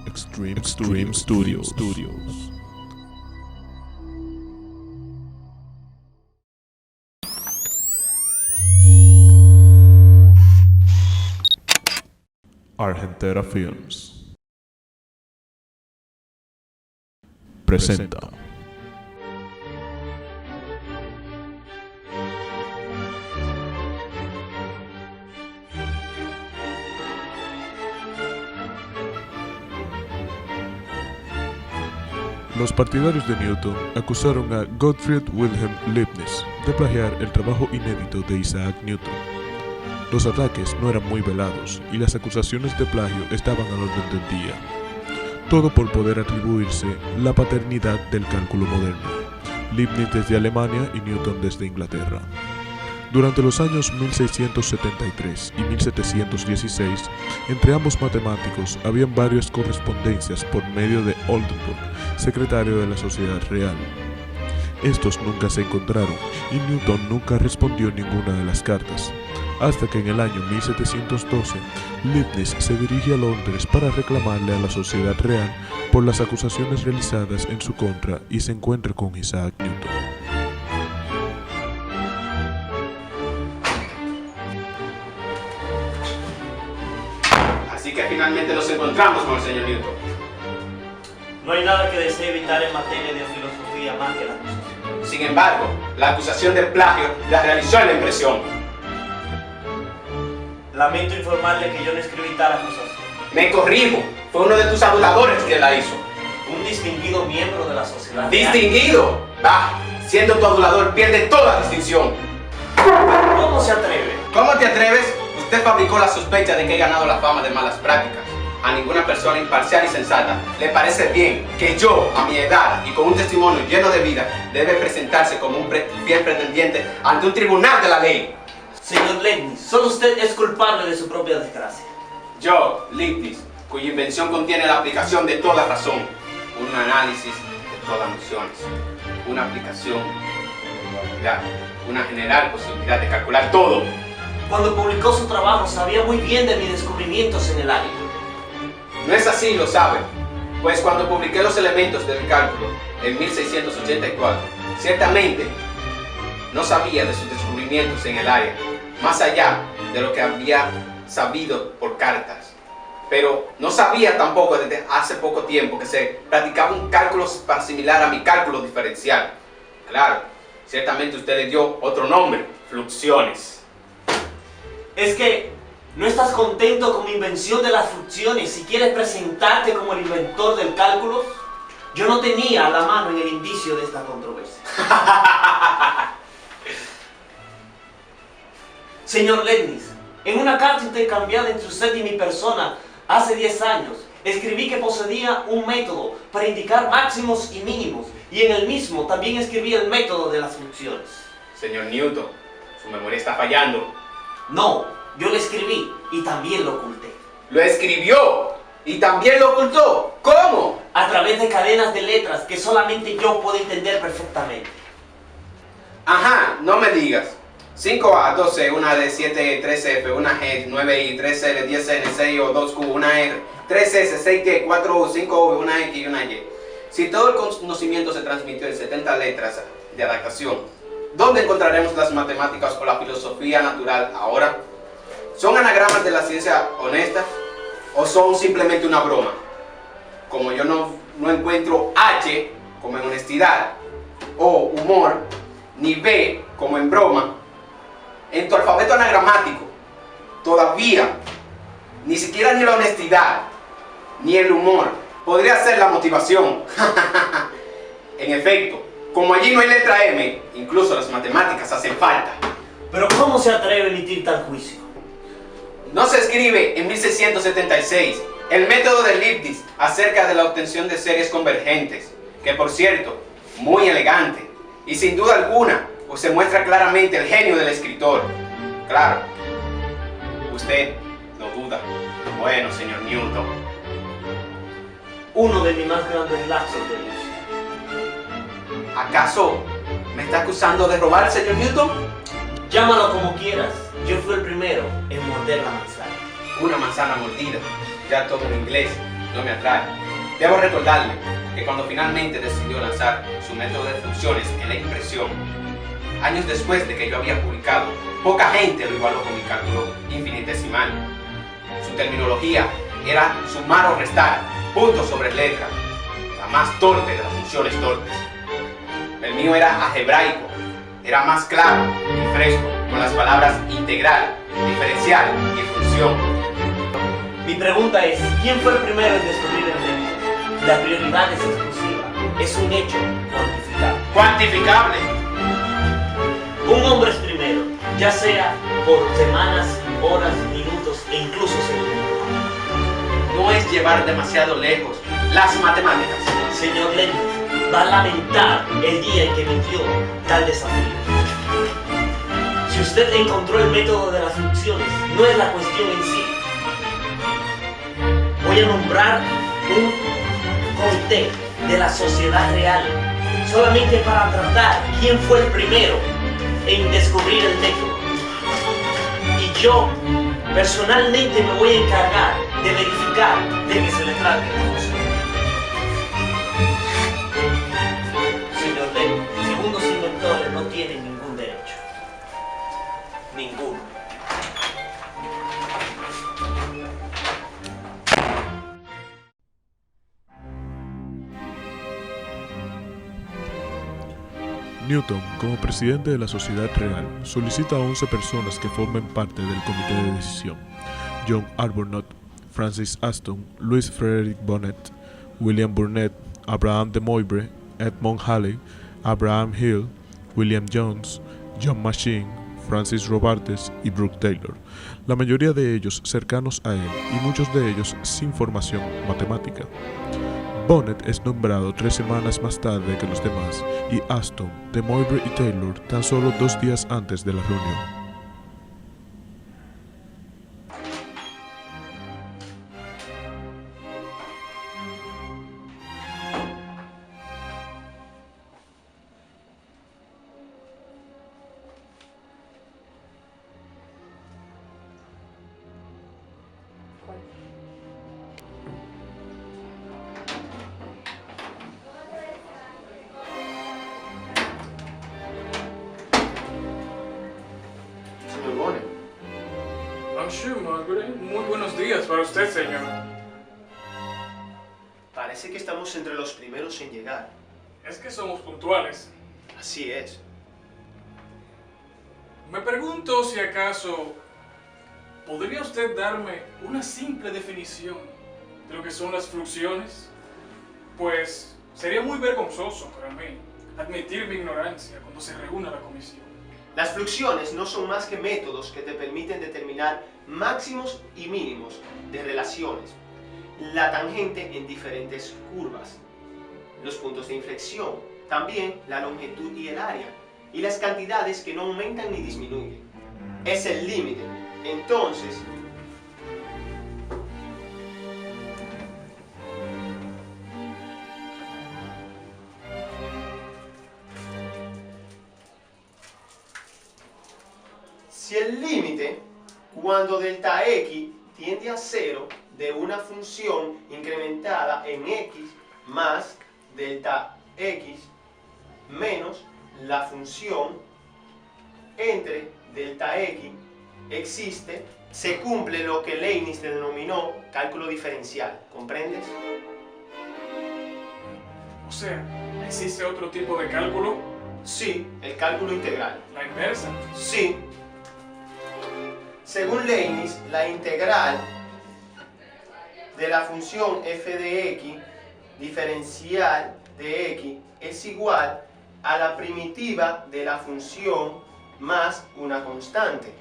Extreme Studios. Argentera Films presenta Los partidarios de Newton acusaron a Gottfried Wilhelm Leibniz de plagiar el trabajo inédito de Isaac Newton. Los ataques no eran muy velados y las acusaciones de plagio estaban al orden del día. Todo por poder atribuirse la paternidad del cálculo moderno, Leibniz desde Alemania y Newton desde Inglaterra. Durante los años 1673 y 1716, entre ambos matemáticos habían varias correspondencias por medio de Oldenburg, secretario de la Sociedad Real. Estos nunca se encontraron y Newton nunca respondió ninguna de las cartas, hasta que en el año 1712 Leibniz se dirige a Londres para reclamarle a la Sociedad Real por las acusaciones realizadas en su contra y se encuentra con Isaac Newton. Así que finalmente nos encontramos con el señor Newton. No hay nada que desee evitar en materia de filosofía más que la acusación. Sin embargo, la acusación de plagio la realizó en la impresión. Lamento informarle que yo no escribí tal acusación. Me corrijo, fue uno de tus aduladores que la hizo. Un distinguido miembro de la sociedad. ¿Distinguido? Siendo tu adulador pierde toda distinción. ¿Cómo se atreve? ¿Cómo te atreves? Usted fabricó la sospecha de que he ganado la fama de malas prácticas. A ninguna persona imparcial y sensata le parece bien que yo, a mi edad y con un testimonio lleno de vida, debe presentarse como un fiel pretendiente ante un tribunal de la ley. Señor Leibniz, solo usted es culpable de su propia desgracia. Yo, Leibniz, cuya invención contiene la aplicación de toda razón, un análisis de todas nociones, una aplicación de probabilidad, una general posibilidad de calcular todo. Cuando publicó su trabajo sabía muy bien de mis descubrimientos en el área. No es así, lo sabe, pues cuando publiqué los elementos del cálculo en 1684, ciertamente no sabía de sus descubrimientos en el área, más allá de lo que había sabido por cartas. Pero no sabía tampoco desde hace poco tiempo que se practicaba un cálculo similar a mi cálculo diferencial. Claro, ciertamente usted le dio otro nombre, fluxiones. Es que no estás contento con mi invención de las fluxiones y quieres presentarte como el inventor del cálculo. Yo no tenía la mano en el indicio de esta controversia. Señor Leibniz, en una carta intercambiada entre usted y mi persona hace 10 años, escribí que poseía un método para indicar máximos y mínimos, y en el mismo también escribí el método de las fluxiones. Señor Newton, su memoria está fallando. No, yo lo escribí y también lo oculté. Lo escribió y también lo ocultó. ¿Cómo? A través de cadenas de letras que solamente yo puedo entender perfectamente. Ajá, no me digas. 5A, 2C, 1D, 7E, 3F, 1G, 9I, 3L, 10N, 6O, 2Q, 1R, 3S, 6T, 4U, 5V, 1X y 1Y. Si todo el conocimiento se transmitió en 70 letras de adaptación, ¿dónde encontraremos las matemáticas o la filosofía natural ahora? ¿Son anagramas de la ciencia honesta o son simplemente una broma? Como yo no encuentro H como en honestidad o humor, ni B como en broma, en tu alfabeto anagramático todavía ni siquiera ni la honestidad ni el humor podría ser la motivación. En efecto, como allí no hay letra M, incluso las matemáticas hacen falta. Pero ¿cómo se atreve a emitir tal juicio? No se escribe en 1676 el método de Leibniz acerca de la obtención de series convergentes, que por cierto, muy elegante, y sin duda alguna, pues se muestra claramente el genio del escritor. Claro, usted no duda. Bueno, señor Newton. Uno de mis más grandes lapsos de luz. ¿Acaso me está acusando de robar, señor Newton? Llámalo como quieras, yo fui el primero en morder la manzana. Una manzana mordida, ya todo en inglés. no me atrae. Debo recordarle que cuando finalmente decidió lanzar su método de funciones en la impresión, años después de que yo había publicado, poca gente lo igualó con mi cálculo infinitesimal. Su terminología era sumar o restar, punto sobre letra, la más torpe de las funciones torpes. El mío era algebraico, era más claro y fresco, con las palabras integral, diferencial y función. Mi pregunta es, ¿quién fue el primero en descubrir el método? La prioridad es exclusiva, es un hecho cuantificable. ¡Cuantificable! Un hombre es primero, ya sea por semanas, horas, minutos e incluso segundos. No es llevar demasiado lejos las matemáticas. Señor Leibniz, va a lamentar el día en que metió tal desafío. Si usted encontró el método de las funciones, no es la cuestión en sí. Voy a nombrar un comité de la sociedad real solamente para tratar quién fue el primero en descubrir el método. Y yo personalmente me voy a encargar de verificar de que se le trate de cosa. Señor Leibniz, según los inventores no tienen ningún derecho. Ninguno. Newton, como presidente de la Sociedad Real, solicita a 11 personas que formen parte del comité de decisión: John Arbuthnot, Francis Aston, Louis Frederick Bonnet, William Burnett, Abraham de Moivre, Edmond Halley, Abraham Hill, William Jones, John Machine, Francis Robartes y Brooke Taylor, la mayoría de ellos cercanos a él y muchos de ellos sin formación matemática. Bonnet es nombrado 3 semanas más tarde que los demás y Aston, de Moivre y Taylor tan solo 2 días antes de la reunión. Señor Bonnet. Bonjour, Margaret. Muy buenos días para usted, señor. Parece que estamos entre los primeros en llegar. Es que somos puntuales. Así es. Me pregunto si acaso podría usted darme una simple definición de lo que son las fluxiones. Pues sería muy vergonzoso para mí admitir mi ignorancia cuando se reúna la comisión. Las fluxiones no son más que métodos que te permiten determinar máximos y mínimos de relaciones, la tangente en diferentes curvas, los puntos de inflexión, también la longitud y el área, y las cantidades que no aumentan ni disminuyen. Es el límite. Entonces, si el límite, cuando delta x tiende a 0 de una función incrementada en x más delta x menos la función entre delta x existe, se cumple lo que Leibniz denominó cálculo diferencial. ¿Comprendes? O sea, ¿existe otro tipo de cálculo? Sí, el cálculo integral. ¿La inversa? Sí. Según Leibniz, la integral de la función f de x diferencial de x es igual a la primitiva de la función más una constante.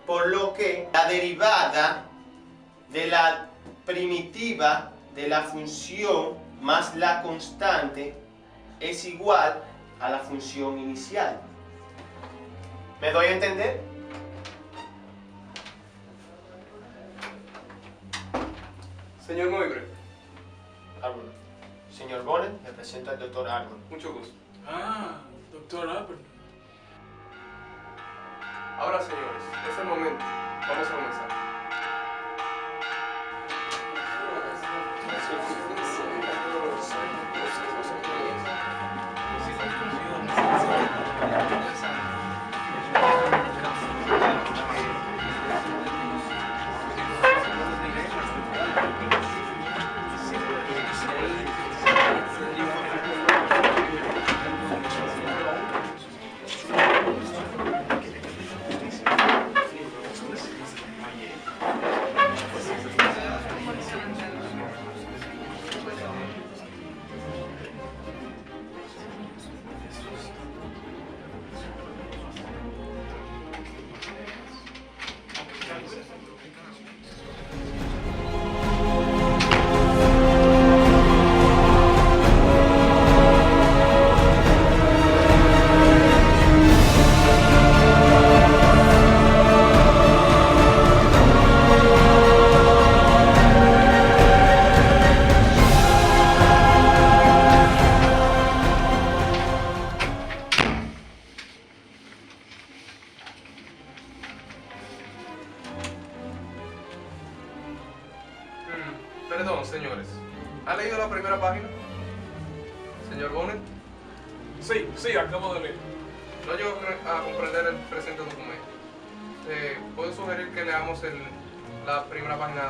Por lo que la derivada de la primitiva de la función más la constante es igual a la función inicial. ¿Me doy a entender? Señor Moivre, Arbuthnot. Señor Bonnet, me presento al doctor Arbuthnot. mucho gusto. Ah, doctor Albert. Ahora, señores, es el momento. Vamos a comenzar. Perdón, señores. ¿Ha leído la primera página? Señor Bonnet. Sí, acabo de leer. No llego a comprender el presente documento. ¿Puedo sugerir que leamos la primera página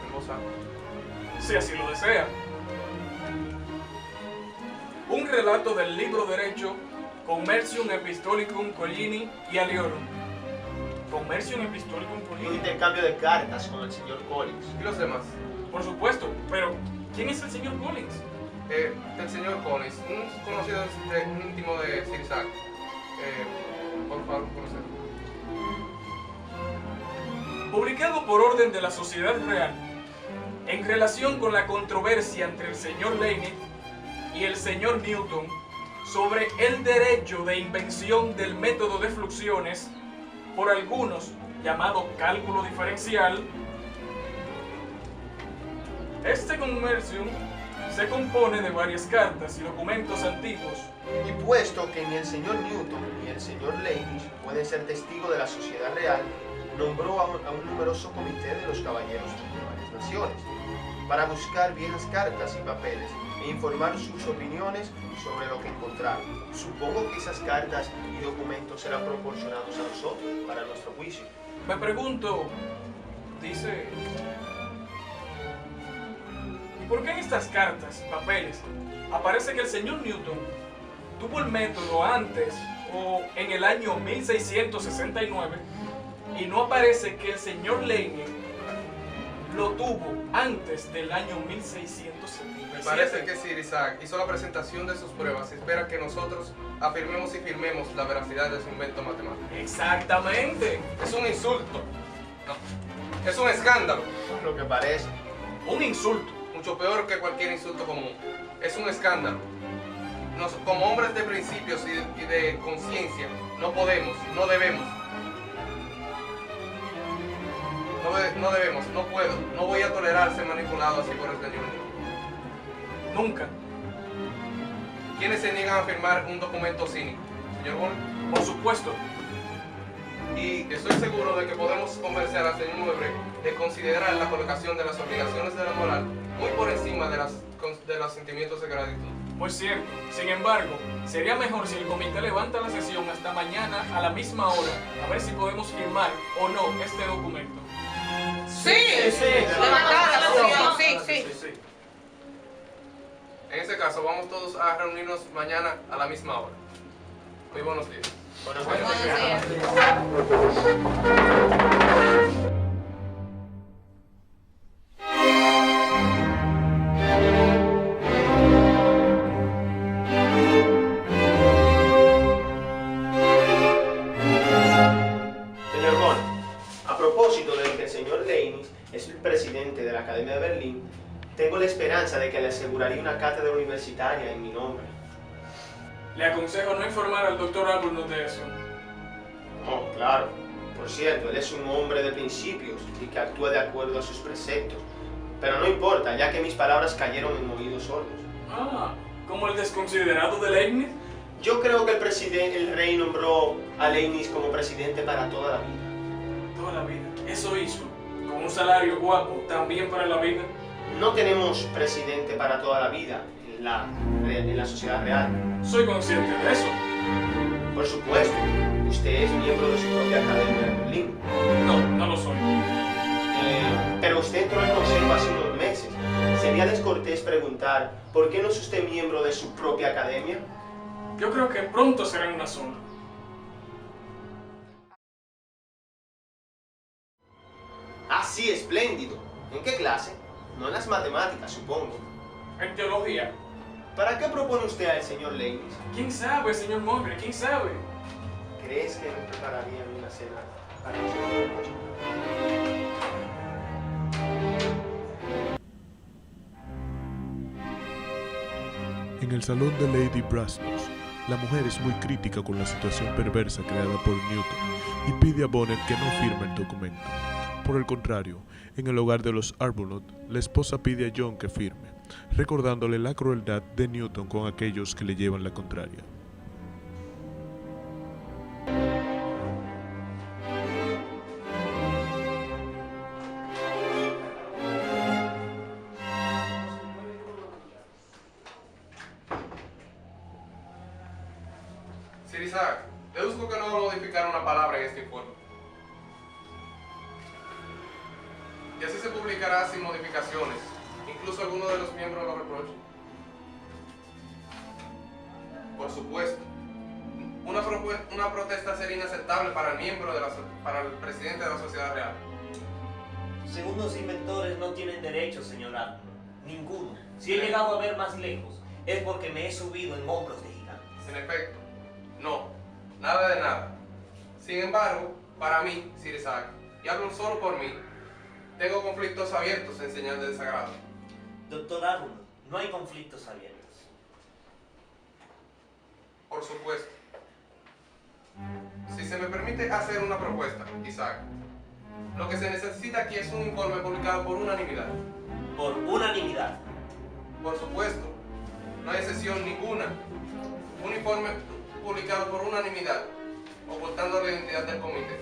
en voz alta? Si así lo desea. Un relato del libro derecho Commercium Epistolicum Collini y Aliorum. Commercium Epistolicum Y un Collini. intercambio de cartas con el señor Collins. ¿Y los demás? Por supuesto, pero ¿quién es el señor Collins? El señor Collins, un conocido un íntimo de Sir Isaac. Por favor, proceda. Publicado por orden de la Sociedad Real, en relación con la controversia entre el señor Leibniz y el señor Newton sobre el derecho de invención del método de fluxiones, por algunos llamado cálculo diferencial. Este Commercium se compone de varias cartas y documentos antiguos. Y puesto que ni el señor Newton ni el señor Leibniz pueden ser testigos de la sociedad real, nombró a un numeroso comité de los caballeros de varias naciones para buscar viejas cartas y papeles e informar sus opiniones sobre lo que encontraron. Supongo que esas cartas y documentos serán proporcionados a nosotros para nuestro juicio. Me pregunto, dice, ¿por qué en estas cartas y papeles aparece que el señor Newton tuvo el método antes o en el año 1669 y no aparece que el señor Leibniz lo tuvo antes del año 1677? Me parece que Sir Isaac hizo la presentación de sus pruebas y espera que nosotros afirmemos y firmemos la veracidad de su invento matemático. Exactamente, Es un insulto. No. Es un escándalo. Lo que parece. un insulto. Mucho peor que cualquier insulto común. Es un escándalo. Como hombres de principios y de conciencia, no podemos, no debemos. No debemos, no puedo, no voy a tolerar ser manipulado así por el señor. Nunca. ¿Quiénes se niegan a firmar un documento cínico? Señor Bonnet. Por supuesto. Y estoy seguro de que podemos convencer al señor Muebre de considerar la colocación de las obligaciones de la moral muy por encima de los sentimientos de gratitud. Muy cierto. Sin embargo, sería mejor si el comité levanta la sesión hasta mañana a la misma hora, a ver si podemos firmar o no este documento. Sí, levantar la sesión, sí. En ese caso, vamos todos a reunirnos mañana a la misma hora. Muy buenos días. Buenos Buenos días. días. Señor Bonnet, a propósito de que el señor Leibniz es el presidente de la Academia de Berlín, tengo la esperanza de que le aseguraría una cátedra universitaria en mi nombre. Le aconsejo no informar al doctor Arbuthnot de eso. Oh, claro. Por cierto, él es un hombre de principios y que actúa de acuerdo a sus preceptos. Pero no importa, ya que mis palabras cayeron en oídos sordos. Ah, como el desconsiderado de Leibniz. Yo creo que el rey nombró a Leibniz como presidente para toda la vida. Toda la vida. Eso hizo. Con un salario guapo, también para la vida. No tenemos presidente para toda la vida en la sociedad real. Soy consciente de eso. Por supuesto, usted es miembro de su propia Academia de Berlín. No lo soy. Pero usted entró al consejo hace unos meses. Sería descortés preguntar por qué no es usted miembro de su propia academia. Yo creo que pronto será una sola. Ah, sí, espléndido. ¿En qué clase? No en las matemáticas, supongo. En teología. ¿Para qué propone usted al señor Leibniz? ¿Quién sabe, señor Muebre? ¿Quién sabe? ¿Crees que me prepararían una cena para nosotros esta noche? En el salón de Lady Brassnos, la mujer es muy crítica con la situación perversa creada por Newton y pide a Bonnet que no firme el documento. Por el contrario, en el hogar de los Arbuthnot, la esposa pide a John que firme, recordándole la crueldad de Newton con aquellos que le llevan la contraria. Isaac, deduzco que no modificaron una palabra en este informe. Y así se publicará sin modificaciones. Incluso algunos de los miembros lo reprochen. Por supuesto. Una protesta sería inaceptable para el para el presidente de la sociedad real. Según los inventores no tienen derecho, señor Arnold. Ninguno. Si he llegado a ver más lejos, es porque me he subido en hombros de gigantes. En efecto, no. Nada de nada. Sin embargo, para mí, Sir Isaac, y hablo solo por mí, tengo conflictos abiertos en señal de desagrado. Doctor Arnold, no hay conflictos abiertos. Por supuesto. Si se me permite hacer una propuesta, Isaac, lo que se necesita aquí es un informe publicado por unanimidad. Por unanimidad. Por supuesto, no hay excepción ninguna. Un informe publicado por unanimidad, ocultando la identidad del comité.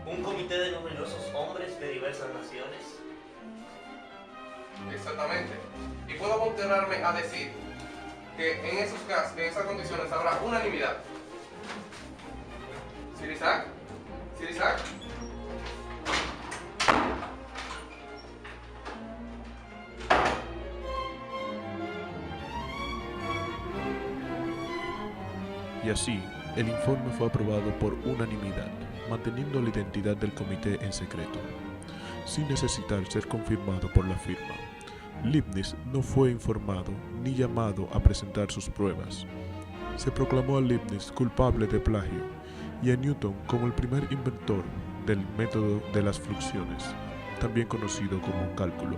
Un comité de numerosos hombres de diversas naciones. Exactamente. Y puedo aventurarme a decir que en esos casos, en esas condiciones, habrá unanimidad. Sir Isaac, Sir Isaac. Y así, el informe fue aprobado por unanimidad, manteniendo la identidad del comité en secreto, sin necesitar ser confirmado por la firma. Leibniz no fue informado ni llamado a presentar sus pruebas. Se proclamó a Leibniz culpable de plagio y a Newton como el primer inventor del método de las fluxiones, también conocido como cálculo.